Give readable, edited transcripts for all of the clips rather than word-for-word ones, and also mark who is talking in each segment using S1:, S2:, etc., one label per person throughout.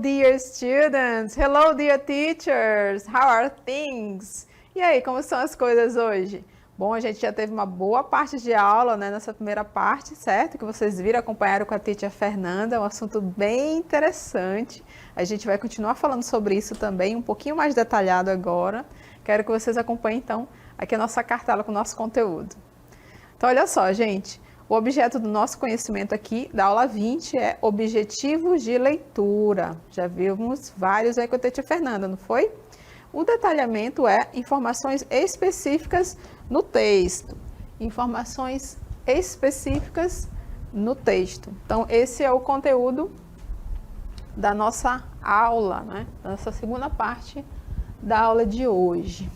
S1: dear students! Hello, dear teachers! How are things? E aí, como são as coisas hoje? Bom, a gente já teve uma boa parte de aula, né, nessa primeira parte, certo? Que vocês viram, acompanharam com a teacher Fernanda, um assunto bem interessante. A gente vai continuar falando sobre isso também, um pouquinho mais detalhado agora. Quero que vocês acompanhem, então, aqui a nossa cartela com o nosso conteúdo. Então, olha só, gente. O objeto do nosso conhecimento aqui, da aula 20, é objetivos de leitura. Já vimos vários aí com a teacher Fernanda, não foi? O detalhamento é informações específicas no texto. Informações específicas no texto. Então, esse é o conteúdo da nossa aula, né? Da nossa segunda parte da aula de hoje.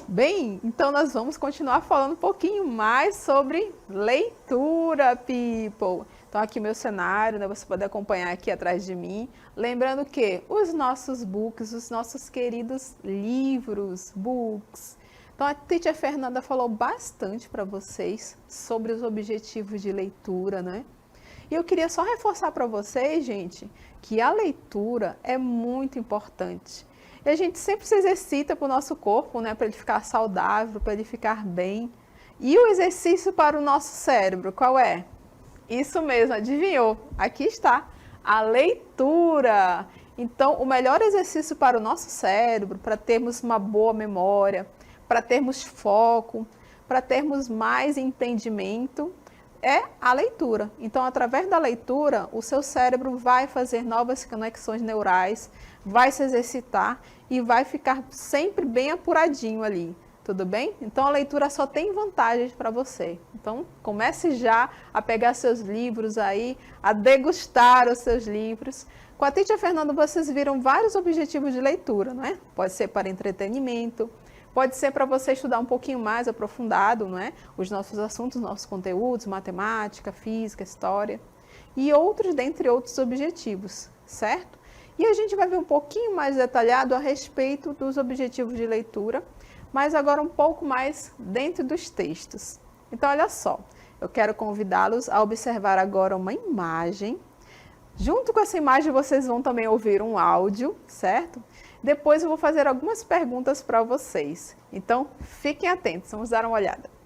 S1: Bem, então nós vamos continuar falando um pouquinho mais sobre leitura, people. Então aqui meu cenário, né, você pode acompanhar aqui atrás de mim. Lembrando que os nossos books, os nossos queridos livros, books. Então a teacher Fernanda falou bastante para vocês sobre os objetivos de leitura, né? E eu queria só reforçar para vocês, gente, que a leitura é muito importante. E a gente sempre se exercita para o nosso corpo, né, para ele ficar saudável, para ele ficar bem. E o exercício para o nosso cérebro, qual é? Isso mesmo, adivinhou? Aqui está, a leitura. Então, o melhor exercício para o nosso cérebro, para termos uma boa memória, para termos foco, para termos mais entendimento, é a leitura. Então, através da leitura, o seu cérebro vai fazer novas conexões neurais, vai se exercitar e vai ficar sempre bem apuradinho ali, tudo bem? Então, a leitura só tem vantagens para você. Então, comece já a pegar seus livros aí, a degustar os seus livros. Com a teacher Fernanda, vocês viram vários objetivos de leitura, não é? Pode ser para entretenimento, pode ser para você estudar um pouquinho mais aprofundado, não é? Os nossos assuntos, nossos conteúdos, matemática, física, história e outros, dentre outros objetivos, certo? E a gente vai ver um pouquinho mais detalhado a respeito dos objetivos de leitura, mas agora um pouco mais dentro dos textos. Então, olha só, eu quero convidá-los a observar agora uma imagem. Junto com essa imagem, vocês vão também ouvir um áudio, certo? Depois eu vou fazer algumas perguntas para vocês. Então, fiquem atentos, vamos dar uma olhada.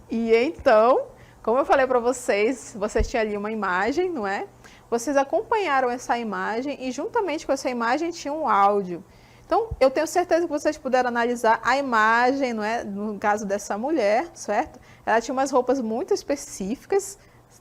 S1: E então, como eu falei para vocês, vocês tinham ali uma imagem, não é? Vocês acompanharam essa imagem e juntamente com essa imagem tinha um áudio. Então, eu tenho certeza que vocês puderam analisar a imagem, não é? No caso dessa mulher, certo? Ela tinha umas roupas muito específicas,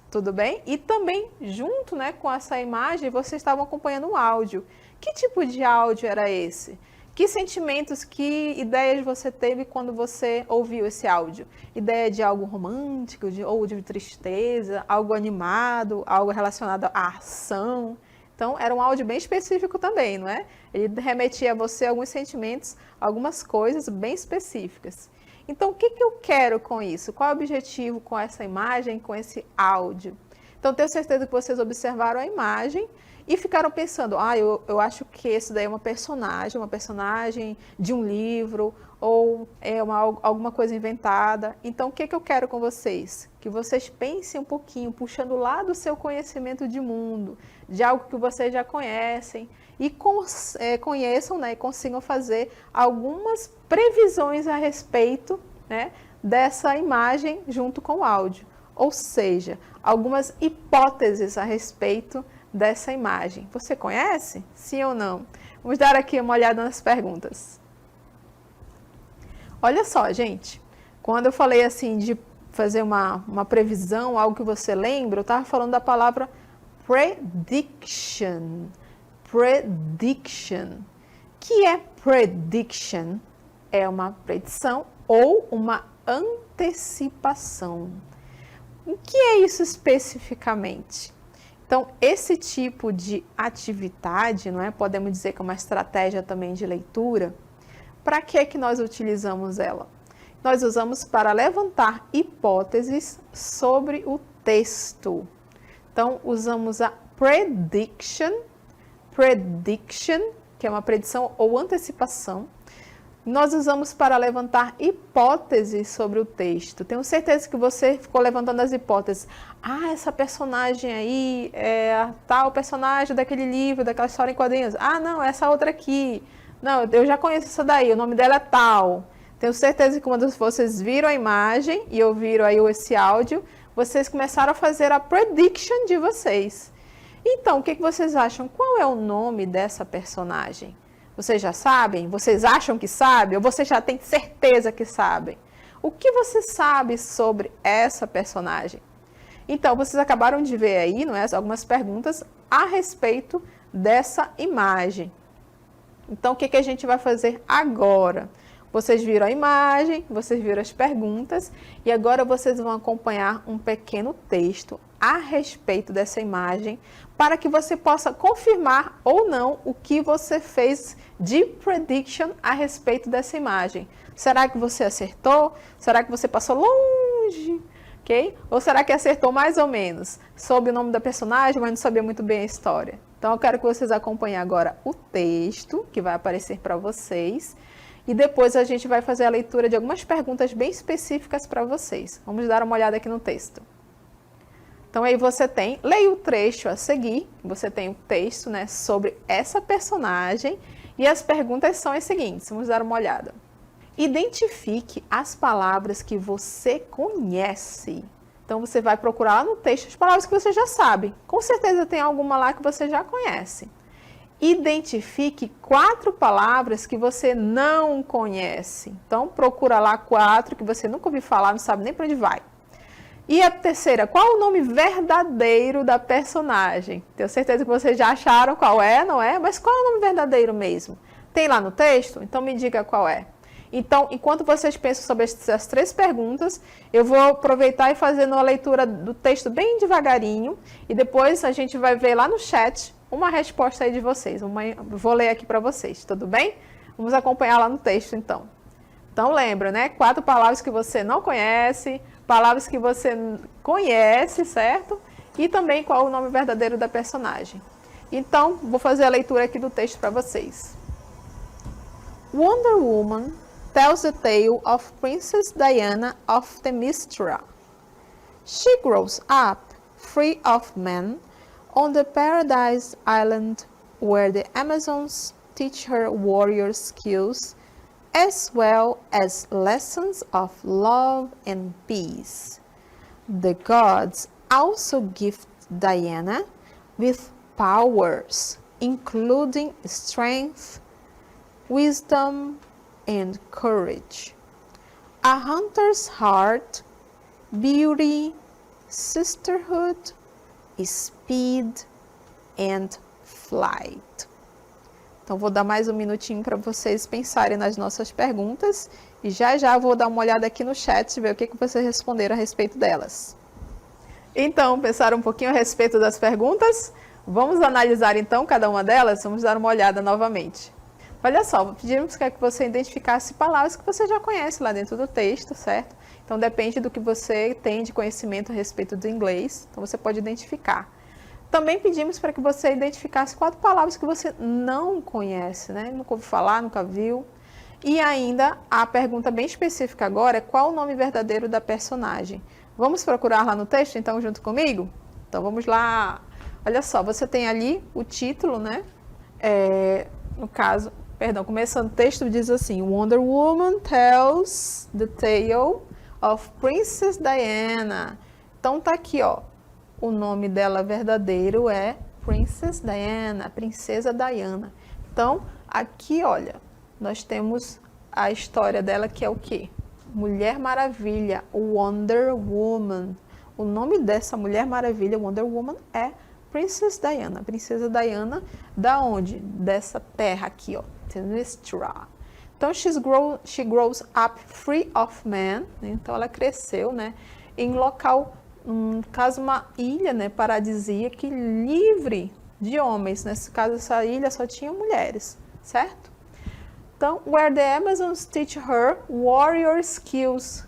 S1: tudo bem? E também, junto, né, com essa imagem, vocês estavam acompanhando um áudio. Que tipo de áudio era esse? Que sentimentos, que ideias você teve quando você ouviu esse áudio? Ideia de algo romântico, ou de tristeza, algo animado, algo relacionado à ação? Então, era um áudio bem específico também, não é? Ele remetia a você alguns sentimentos, algumas coisas bem específicas. Então, o que eu quero com isso? Qual é o objetivo com essa imagem, com esse áudio? Então, tenho certeza que vocês observaram a imagem e ficaram pensando, eu acho que esse daí é uma personagem de um livro, ou é alguma coisa inventada. Então, o que eu quero com vocês? Que vocês pensem um pouquinho, puxando lá do seu conhecimento de mundo, de algo que vocês já conhecem, e conheçam, né, e consigam fazer algumas previsões a respeito, né, dessa imagem junto com o áudio. Ou seja, algumas hipóteses a respeito dessa imagem. Você conhece? Sim ou não? Vamos dar aqui uma olhada nas perguntas. Olha só, gente, quando eu falei assim de fazer uma previsão, algo que você lembra, eu estava falando da palavra prediction. Prediction. Que é prediction? É uma predição ou uma antecipação. O que é isso especificamente? Então, esse tipo de atividade, não é? Podemos dizer que é uma estratégia também de leitura. Para que nós utilizamos ela? Nós usamos para levantar hipóteses sobre o texto. Então, usamos a prediction, que é uma predição ou antecipação. Nós usamos para levantar hipóteses sobre o texto. Tenho certeza que você ficou levantando as hipóteses. Ah, essa personagem aí é tal personagem daquele livro, daquela história em quadrinhos. Ah, não, essa outra aqui. Não, eu já conheço essa daí, o nome dela é tal. Tenho certeza que quando vocês viram a imagem e ouviram aí esse áudio, vocês começaram a fazer a prediction de vocês. Então, o que vocês acham? Qual é o nome dessa personagem? Vocês já sabem? Vocês acham que sabem? Ou vocês já têm certeza que sabem? O que você sabe sobre essa personagem? Então, vocês acabaram de ver aí, não é? Algumas perguntas a respeito dessa imagem. Então, o que a gente vai fazer agora? Vocês viram a imagem, vocês viram as perguntas e agora vocês vão acompanhar um pequeno texto a respeito dessa imagem para que você possa confirmar ou não o que você fez de prediction a respeito dessa imagem. Será que você acertou? Será que você passou longe? Okay? Ou será que acertou mais ou menos? Soube o nome da personagem, mas não sabia muito bem a história. Então, eu quero que vocês acompanhem agora o texto que vai aparecer para vocês. E depois a gente vai fazer a leitura de algumas perguntas bem específicas para vocês. Vamos dar uma olhada aqui no texto. Então, aí você tem, leia o trecho a seguir, você tem o texto, né, sobre essa personagem. E as perguntas são as seguintes, vamos dar uma olhada. Identifique as palavras que você conhece. Então, você vai procurar lá no texto as palavras que você já sabe. Com certeza tem alguma lá que você já conhece. Identifique 4 palavras que você não conhece. Então, procura lá 4 que você nunca ouviu falar, não sabe nem para onde vai. E a terceira, qual o nome verdadeiro da personagem? Tenho certeza que vocês já acharam qual é, não é? Mas qual é o nome verdadeiro mesmo? Tem lá no texto? Então, me diga qual é. Então, enquanto vocês pensam sobre essas 3 perguntas, eu vou aproveitar e fazer uma leitura do texto bem devagarinho. E depois a gente vai ver lá no chat uma resposta aí de vocês. Vou ler aqui para vocês, tudo bem? Vamos acompanhar lá no texto, então. Então, lembra, né? 4 palavras que você não conhece, palavras que você conhece, certo? E também qual o nome verdadeiro da personagem. Então, vou fazer a leitura aqui do texto para vocês. Wonder Woman tells the tale of Princess Diana of Themyscira. She grows up free of men on the Paradise Island where the Amazons teach her warrior skills as well as lessons of love and peace. The gods also gift Diana with powers, including strength, wisdom, and courage. A hunter's heart, beauty, sisterhood, speed, and flight. Então, vou dar mais um minutinho para vocês pensarem nas nossas perguntas e já vou dar uma olhada aqui no chat e ver o que vocês responderam a respeito delas. Então, pensaram um pouquinho a respeito das perguntas? Vamos analisar então cada uma delas? Vamos dar uma olhada novamente. Olha só, pedimos que você identificasse palavras que você já conhece lá dentro do texto, certo? Então, depende do que você tem de conhecimento a respeito do inglês, então você pode identificar. Também pedimos para que você identificasse 4 palavras que você não conhece, né? Nunca ouviu falar, nunca viu. E ainda, a pergunta bem específica agora é qual o nome verdadeiro da personagem. Vamos procurar lá no texto, então, junto comigo? Então, vamos lá. Olha só, você tem ali o título, né? No caso, começando o texto diz assim, Wonder Woman tells the tale of Princess Diana. Então, tá aqui, ó. O nome dela verdadeiro é Princess Diana, Princesa Diana. Então, aqui, olha, nós temos a história dela que é o quê? Mulher Maravilha, Wonder Woman. O nome dessa Mulher Maravilha, Wonder Woman, é Princess Diana. Princesa Diana, da onde? Dessa terra aqui, ó, Themyscira. Então, she grows up free of men. Né? Então, ela cresceu, né, em local, no caso, uma ilha, né, paradisíaca, livre de homens. Nesse caso, essa ilha só tinha mulheres, certo? Então, where the Amazons teach her warrior skills.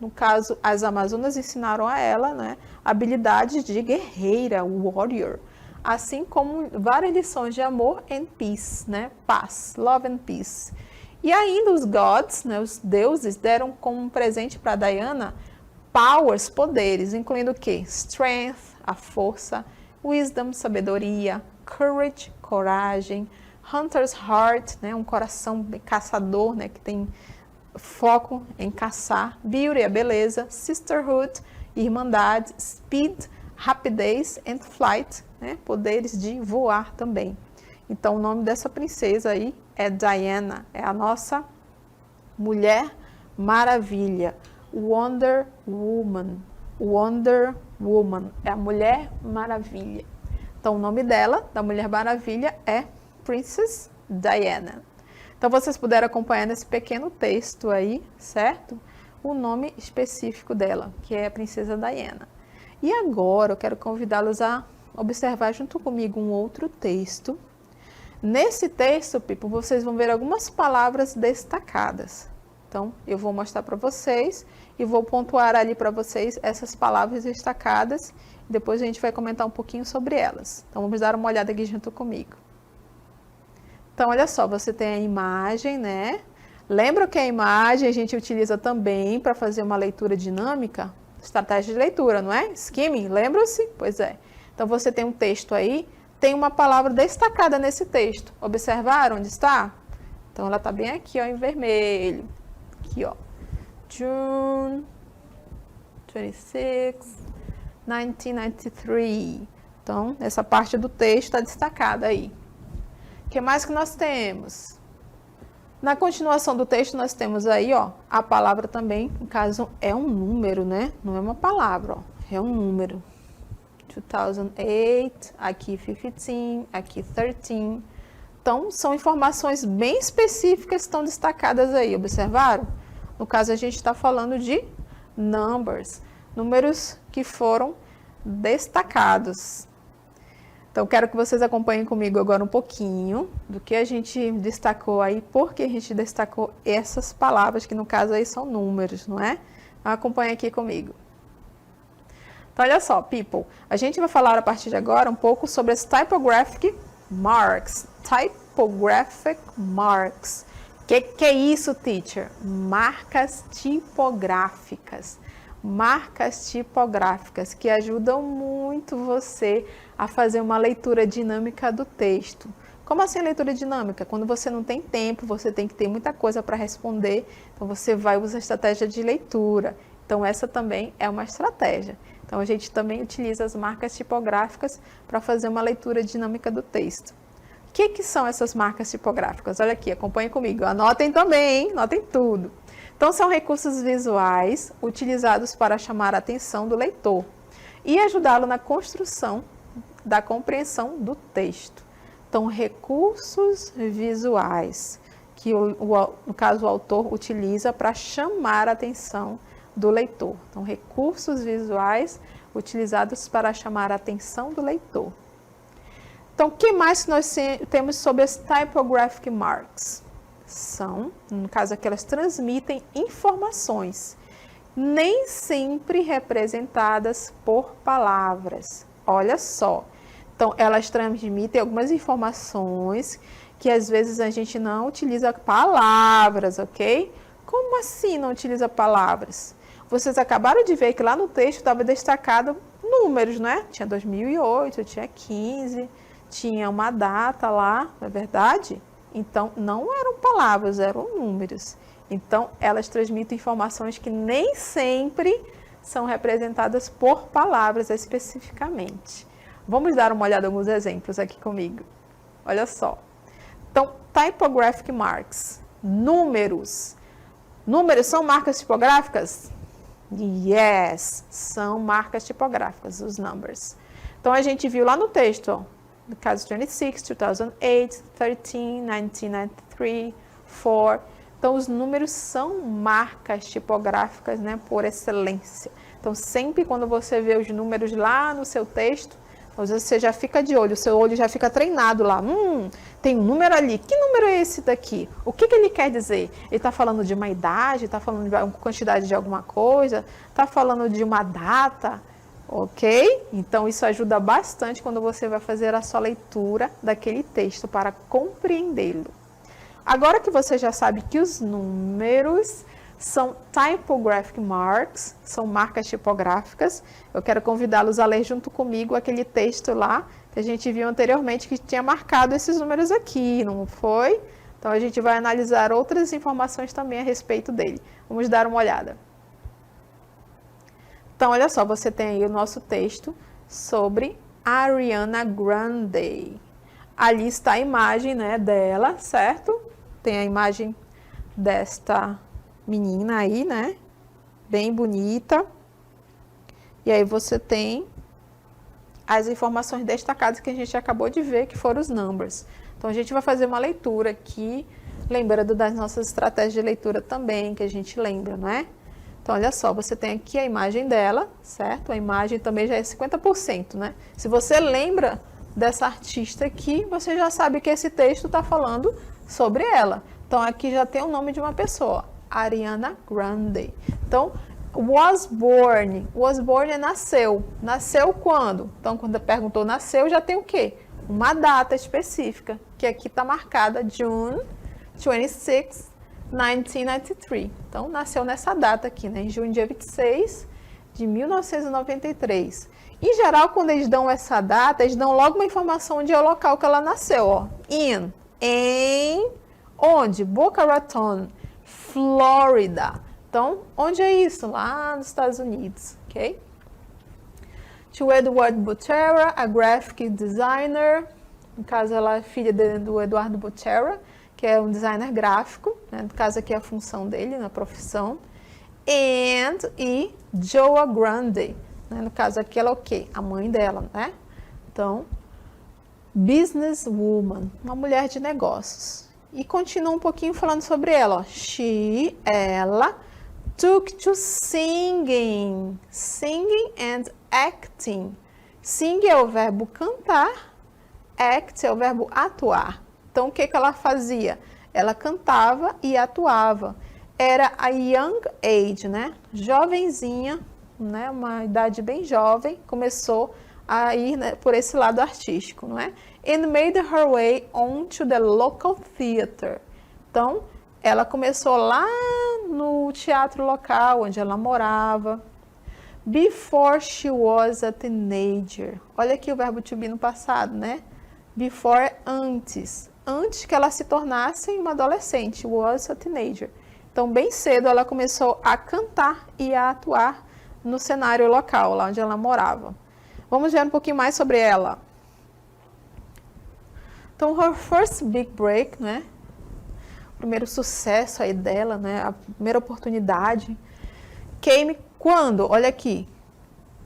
S1: No caso, as Amazonas ensinaram a ela, né, habilidades de guerreira, warrior, assim como várias lições de amor and peace, né, paz, love and peace. E ainda os gods, né, os deuses, deram como presente para Diana powers, poderes, incluindo o quê? Strength, a força, wisdom, sabedoria, courage, coragem, hunter's heart, né, um coração caçador, né, que tem foco em caçar, beauty, a beleza, sisterhood, irmandade, speed, rapidez and flight, né, poderes de voar também. Então, o nome dessa princesa aí é Diana, é a nossa Mulher Maravilha, Wonder Woman. Wonder Woman é a Mulher Maravilha. Então, o nome dela, da Mulher Maravilha, é Princess Diana. Então, vocês puderam acompanhar nesse pequeno texto aí, certo? O nome específico dela, que é a Princesa Diana. E agora, eu quero convidá-los a observar junto comigo um outro texto. Nesse texto, people, vocês vão ver algumas palavras destacadas. Então, eu vou mostrar para vocês e vou pontuar ali para vocês essas palavras destacadas. Depois a gente vai comentar um pouquinho sobre elas. Então, vamos dar uma olhada aqui junto comigo. Então, olha só, você tem a imagem, né? Lembra que a imagem a gente utiliza também para fazer uma leitura dinâmica? Estratégia de leitura, não é? Skimming, lembra-se? Pois é. Então, você tem um texto aí, tem uma palavra destacada nesse texto. Observaram onde está? Então, ela está bem aqui, ó, em vermelho. Aqui, ó. June 26, 1993. Então, essa parte do texto está destacada aí. O que mais que nós temos? Na continuação do texto, nós temos aí, ó, a palavra também, no caso, é um número, né? Não é uma palavra, ó, é um número. 2008, aqui 15, aqui 13. Então, são informações bem específicas que estão destacadas aí, observaram? No caso, a gente está falando de numbers, números que foram destacados. Então, quero que vocês acompanhem comigo agora um pouquinho do que a gente destacou aí, porque a gente destacou essas palavras, que no caso aí são números, não é? Acompanhe aqui comigo. Então, olha só, people, a gente vai falar a partir de agora um pouco sobre as typographic marks. Typographic marks. Que é isso, teacher? Marcas tipográficas. Marcas tipográficas que ajudam muito você a fazer uma leitura dinâmica do texto. Como assim leitura dinâmica? Quando você não tem tempo, você tem que ter muita coisa para responder, então você vai usar a estratégia de leitura. Então, essa também é uma estratégia. Então, a gente também utiliza as marcas tipográficas para fazer uma leitura dinâmica do texto. O que são essas marcas tipográficas? Olha aqui, acompanhem comigo. Anotem também, hein? Anotem tudo. Então, são recursos visuais utilizados para chamar a atenção do leitor e ajudá-lo na construção da compreensão do texto. Então, recursos visuais que, no caso, o autor utiliza para chamar a atenção do leitor. Então, recursos visuais utilizados para chamar a atenção do leitor. Então, o que mais nós temos sobre as typographic marks? São, no caso aqui, elas transmitem informações, nem sempre representadas por palavras. Olha só. Então, elas transmitem algumas informações que às vezes a gente não utiliza palavras, ok? Como assim não utiliza palavras? Vocês acabaram de ver que lá no texto estava destacado números, né? Tinha 2008, tinha 15, tinha uma data lá, não é verdade? Então, não eram palavras, eram números. Então, elas transmitem informações que nem sempre são representadas por palavras especificamente. Vamos dar uma olhada em alguns exemplos aqui comigo. Olha só. Então, typographic marks, números. Números são marcas tipográficas? Yes, são marcas tipográficas, os numbers. Então, a gente viu lá no texto, ó, no caso 26, 2008, 13, 1993, 4. Então, os números são marcas tipográficas, né, por excelência. Então, sempre quando você vê os números lá no seu texto, você já fica de olho, o seu olho já fica treinado lá. Tem um número ali. Que número é esse daqui? O que ele quer dizer? Ele está falando de uma idade? Está falando de uma quantidade de alguma coisa? Está falando de uma data? Ok? Então, isso ajuda bastante quando você vai fazer a sua leitura daquele texto para compreendê-lo. Agora que você já sabe que os números são typographic marks, são marcas tipográficas, eu quero convidá-los a ler junto comigo aquele texto lá que a gente viu anteriormente que tinha marcado esses números aqui, não foi? Então, a gente vai analisar outras informações também a respeito dele. Vamos dar uma olhada. Então, olha só, você tem aí o nosso texto sobre Ariana Grande. Ali está a imagem, né, dela, certo? Tem a imagem desta menina aí, né? Bem bonita. E aí você tem as informações destacadas que a gente acabou de ver, que foram os numbers. Então, a gente vai fazer uma leitura aqui, lembrando das nossas estratégias de leitura também, que a gente lembra, não é? Então, olha só, você tem aqui a imagem dela, certo? A imagem também já é 50%, né? Se você lembra dessa artista aqui, você já sabe que esse texto está falando sobre ela. Então, aqui já tem o nome de uma pessoa, Ariana Grande. Então, was born é nasceu. Nasceu quando? Então, quando perguntou nasceu, já tem o quê? Uma data específica, que aqui está marcada June 26, 1993. Então, nasceu nessa data aqui, né? Em junho, dia 26 de 1993. Em geral, quando eles dão essa data, eles dão logo uma informação onde é o local que ela nasceu, ó. Em onde? Boca Raton, Flórida. Então, onde é isso? Lá nos Estados Unidos, ok? To Edward Butera, a graphic designer. No caso, ela é filha do Eduardo Butera, que é um designer gráfico, né? No caso aqui é a função dele, na profissão. E Joa Grande, né? No caso aqui ela é o quê? A mãe dela, né? Então, businesswoman, uma mulher de negócios. E continua um pouquinho falando sobre ela, ó. Ela, took to singing and acting. Sing é o verbo cantar, act é o verbo atuar. Então, o que ela fazia? Ela cantava e atuava. Era a young age, né? Jovenzinha, né? Uma idade bem jovem, começou a ir, né, por esse lado artístico, não é? And made her way onto the local theater. Então, ela começou lá no teatro local, onde ela morava. Before she was a teenager. Olha aqui o verbo to be no passado, né? Before é antes. Antes que ela se tornasse uma adolescente. Was a teenager. Então, bem cedo, ela começou a cantar e a atuar no cenário local, lá onde ela morava. Vamos ver um pouquinho mais sobre ela. Então, her first big break, né? O primeiro sucesso aí dela, né? A primeira oportunidade. Came quando? Olha aqui.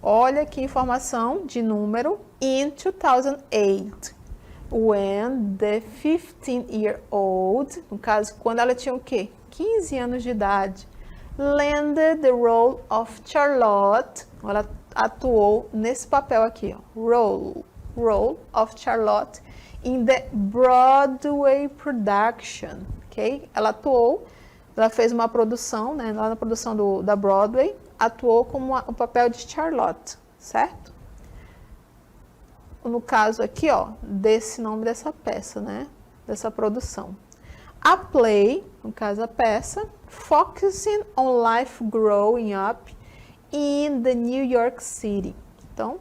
S1: Olha que informação de número. In 2008. When the 15-year-old, no caso, quando ela tinha o quê? 15 anos de idade. Landed the role of Charlotte. Ela atuou nesse papel aqui, ó. Role of Charlotte in the Broadway production, ok? Ela atuou, ela fez uma produção, né, lá na produção da Broadway, atuou como o papel de Charlotte, certo? No caso aqui, ó, desse nome dessa peça, né, dessa produção. A play, no caso a peça, focusing on life growing up in the New York City. Então,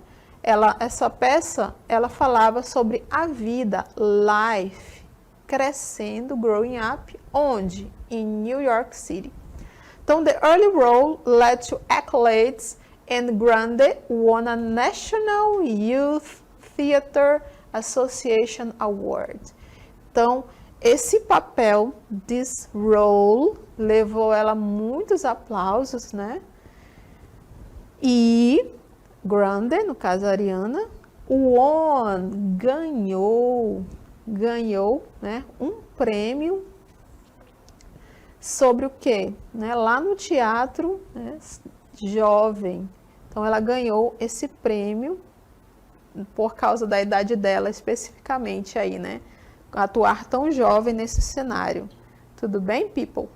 S1: essa peça, ela falava sobre a vida, life, crescendo, growing up, onde? In New York City. Então, the early role led to accolades and Grande won a National Youth Theatre Association Award. Então, esse papel, this role, levou ela muitos aplausos, né? E Grande, no caso a Ariana, won, ganhou, né, um prêmio sobre o quê? Né, lá no teatro, né, jovem. Então ela ganhou esse prêmio por causa da idade dela especificamente aí, né? Atuar tão jovem nesse cenário. Tudo bem, people?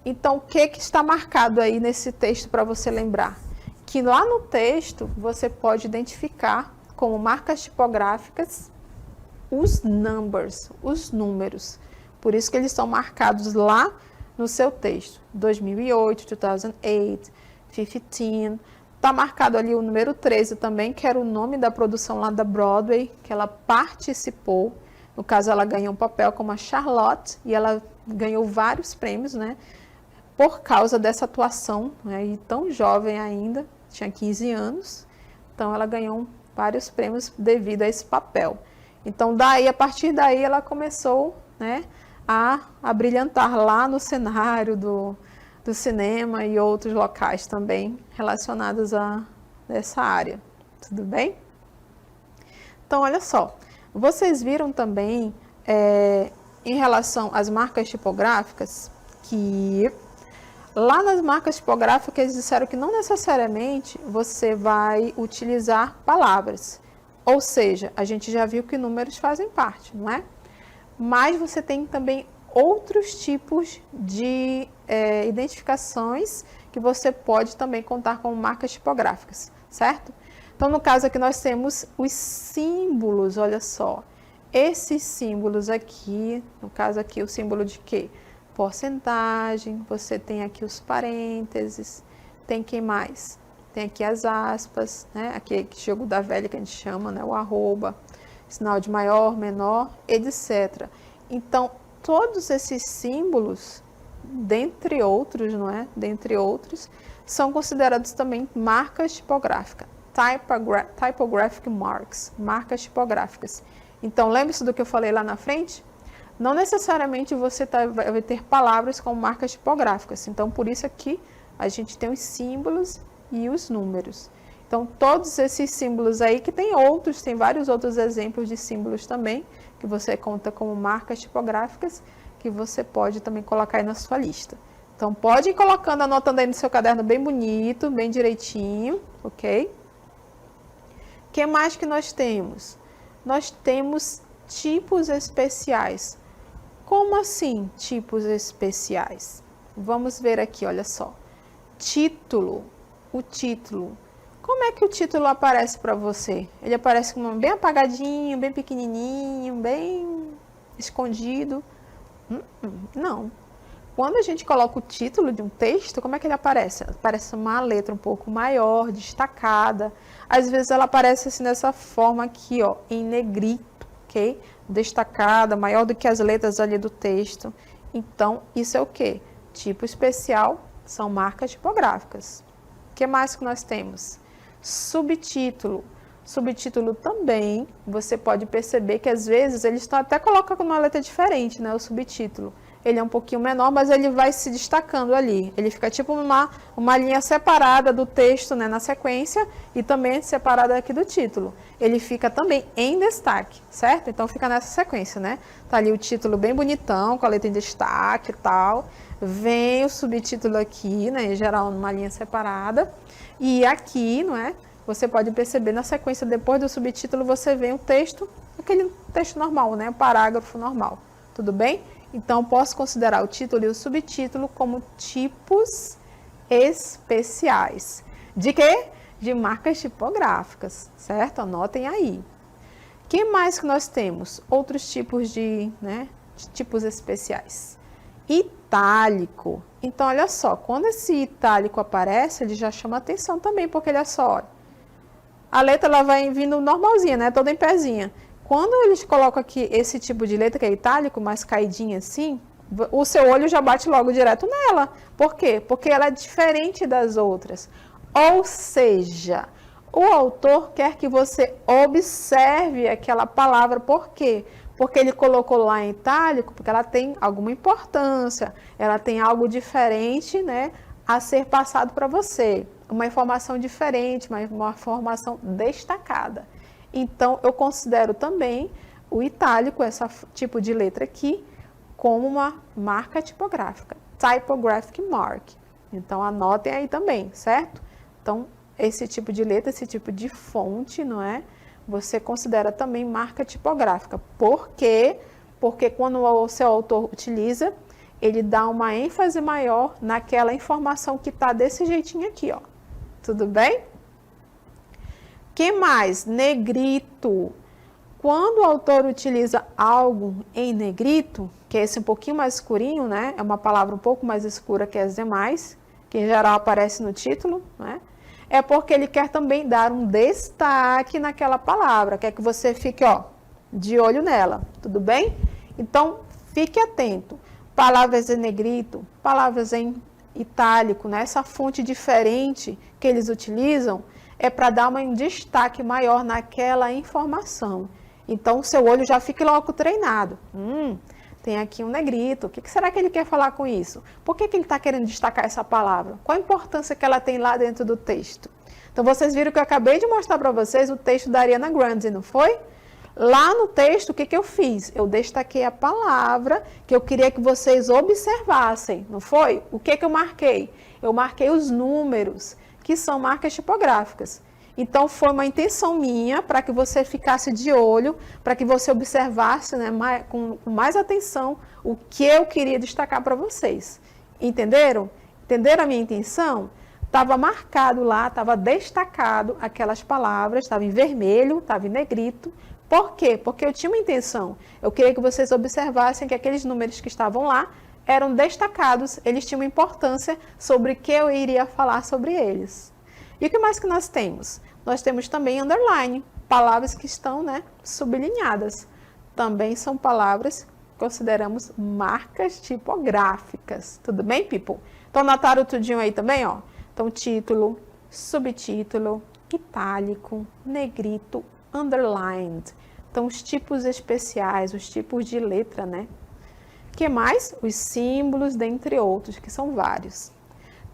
S1: Então, o que está marcado aí nesse texto para você lembrar? Que lá no texto você pode identificar como marcas tipográficas os numbers, os números. Por isso que eles são marcados lá no seu texto. 2008, 2008, 15. Está marcado ali o número 13 também, que era o nome da produção lá da Broadway, que ela participou. No caso, ela ganhou um papel como a Charlotte, e ela ganhou vários prêmios, né? Por causa dessa atuação, né, e tão jovem ainda, tinha 15 anos. Então, ela ganhou vários prêmios devido a esse papel. Então, daí, a partir daí, ela começou, né, a brilhantar lá no cenário do cinema e outros locais também relacionados a essa área. Tudo bem? Então, olha só. Vocês viram também, em relação às marcas tipográficas, que lá nas marcas tipográficas eles disseram que não necessariamente você vai utilizar palavras. Ou seja, a gente já viu que números fazem parte, não é? Mas você tem também outros tipos de identificações que você pode também contar como marcas tipográficas, certo? Então, no caso aqui, nós temos os símbolos, olha só. Esses símbolos aqui, no caso aqui, o símbolo de quê? Porcentagem, você tem aqui os parênteses, tem quem mais? Tem aqui as aspas, né? Aqui jogo da velha que a gente chama, né? O arroba, sinal de maior, menor, etc. Então, todos esses símbolos, dentre outros, não é? Dentre outros, são considerados também marcas tipográficas. Typographic marks, marcas tipográficas. Então, lembre-se do que eu falei lá na frente? Não necessariamente você vai ter palavras como marcas tipográficas. Então, por isso aqui, a gente tem os símbolos e os números. Então, todos esses símbolos aí, que tem outros, tem vários outros exemplos de símbolos também, que você conta como marcas tipográficas, que você pode também colocar aí na sua lista. Então, pode ir colocando, anotando aí no seu caderno bem bonito, bem direitinho, ok? O que mais que nós temos? Nós temos tipos especiais. Como assim, tipos especiais? Vamos ver aqui, olha só. Título. O título. Como é que o título aparece para você? Ele aparece como bem apagadinho, bem pequenininho, bem escondido? Não. Quando a gente coloca o título de um texto, como é que ele aparece? Aparece uma letra um pouco maior, destacada. Às vezes ela aparece assim dessa forma aqui, ó, em negrito, ok? Destacada, maior do que as letras ali do texto. Então, isso é o quê? Tipo especial, são marcas tipográficas. O que mais que nós temos? Subtítulo. Subtítulo também, você pode perceber que às vezes eles estão até colocando uma letra diferente, né? O subtítulo. Ele é um pouquinho menor, mas ele vai se destacando ali. Ele fica tipo uma linha separada do texto, né, na sequência, e também separada aqui do título. Ele fica também em destaque, certo? Então fica nessa sequência, né? Tá ali o título bem bonitão, com a letra em destaque e tal. Vem o subtítulo aqui, né, em geral numa linha separada. E aqui, não é? Você pode perceber na sequência, depois do subtítulo, você vê o texto, aquele texto normal, né? O parágrafo normal. Tudo bem? Então, posso considerar o título e o subtítulo como tipos especiais. De quê? De marcas tipográficas, certo? Anotem aí. O que mais que nós temos? Outros tipos de tipos especiais. Itálico. Então, olha só, quando esse itálico aparece, ele já chama atenção também, porque olha só, a letra ela vai vindo normalzinha, né? Toda em pezinha. Quando eles colocam aqui esse tipo de letra, que é itálico, mais caidinha assim, o seu olho já bate logo direto nela. Por quê? Porque ela é diferente das outras. Ou seja, o autor quer que você observe aquela palavra. Por quê? Porque ele colocou lá em itálico, porque ela tem alguma importância, ela tem algo diferente, né, a ser passado para você. Uma informação diferente, uma informação destacada. Então, eu considero também o itálico, esse tipo de letra aqui, como uma marca tipográfica. Typographic mark. Então, anotem aí também, certo? Então, esse tipo de letra, esse tipo de fonte, não é? Você considera também marca tipográfica. Por quê? Porque quando o seu autor utiliza, ele dá uma ênfase maior naquela informação que está desse jeitinho aqui, ó. Tudo bem? Que mais? Negrito. Quando o autor utiliza algo em negrito, que é esse um pouquinho mais escurinho, né? É uma palavra um pouco mais escura que as demais, que em geral aparece no título, né? É porque ele quer também dar um destaque naquela palavra, quer que você fique, ó, de olho nela, tudo bem? Então, fique atento. Palavras em negrito, palavras em itálico, né? Essa fonte diferente que eles utilizam é para dar um destaque maior naquela informação. Então, o seu olho já fica logo treinado. Tem aqui um negrito. O que será que ele quer falar com isso? Por que ele está querendo destacar essa palavra? Qual a importância que ela tem lá dentro do texto? Então, vocês viram que eu acabei de mostrar para vocês o texto da Ariana Grande, não foi? Lá no texto, o que eu fiz? Eu destaquei a palavra que eu queria que vocês observassem, não foi? O que eu marquei? Eu marquei os números, que são marcas tipográficas. Então, foi uma intenção minha para que você ficasse de olho, para que você observasse, né, com mais atenção o que eu queria destacar para vocês. Entenderam? Entenderam a minha intenção? Estava marcado lá, estava destacado aquelas palavras, estava em vermelho, estava em negrito. Por quê? Porque eu tinha uma intenção. Eu queria que vocês observassem que aqueles números que estavam lá eram destacados, eles tinham importância sobre o que eu iria falar sobre eles. E o que mais que nós temos? Nós temos também underline, palavras que estão, né, sublinhadas. Também são palavras que consideramos marcas tipográficas. Tudo bem, people? Então, anotaram tudinho aí também, ó. Então, título, subtítulo, itálico, negrito, underlined. Então, os tipos especiais, os tipos de letra, né? O que mais? Os símbolos, dentre outros, que são vários.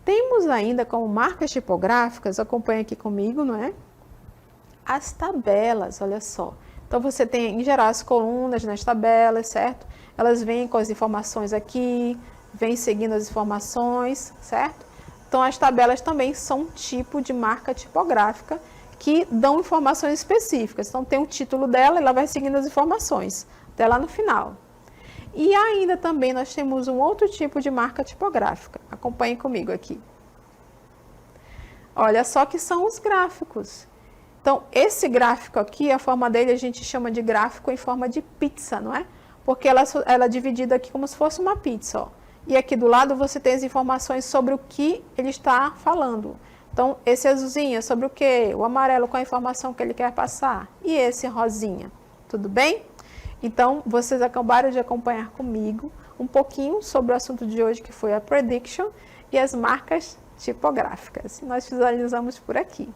S1: Temos ainda como marcas tipográficas, acompanha aqui comigo, não é? As tabelas, olha só. Então, você tem, em geral, as colunas nas tabelas, certo? Elas vêm com as informações aqui, vêm seguindo as informações, certo? Então, as tabelas também são um tipo de marca tipográfica que dão informações específicas. Então, tem o título dela e ela vai seguindo as informações, até lá no final. E ainda também nós temos um outro tipo de marca tipográfica. Acompanhem comigo aqui. Olha só que são os gráficos. Então, esse gráfico aqui, a forma dele a gente chama de gráfico em forma de pizza, não é? Porque ela é dividida aqui como se fosse uma pizza, ó. E aqui do lado você tem as informações sobre o que ele está falando. Então, esse azulzinho é sobre o quê? O amarelo com a informação que ele quer passar. E esse rosinha. Tudo bem? Então, vocês acabaram de acompanhar comigo um pouquinho sobre o assunto de hoje, que foi a prediction e as marcas tipográficas. Nós finalizamos por aqui.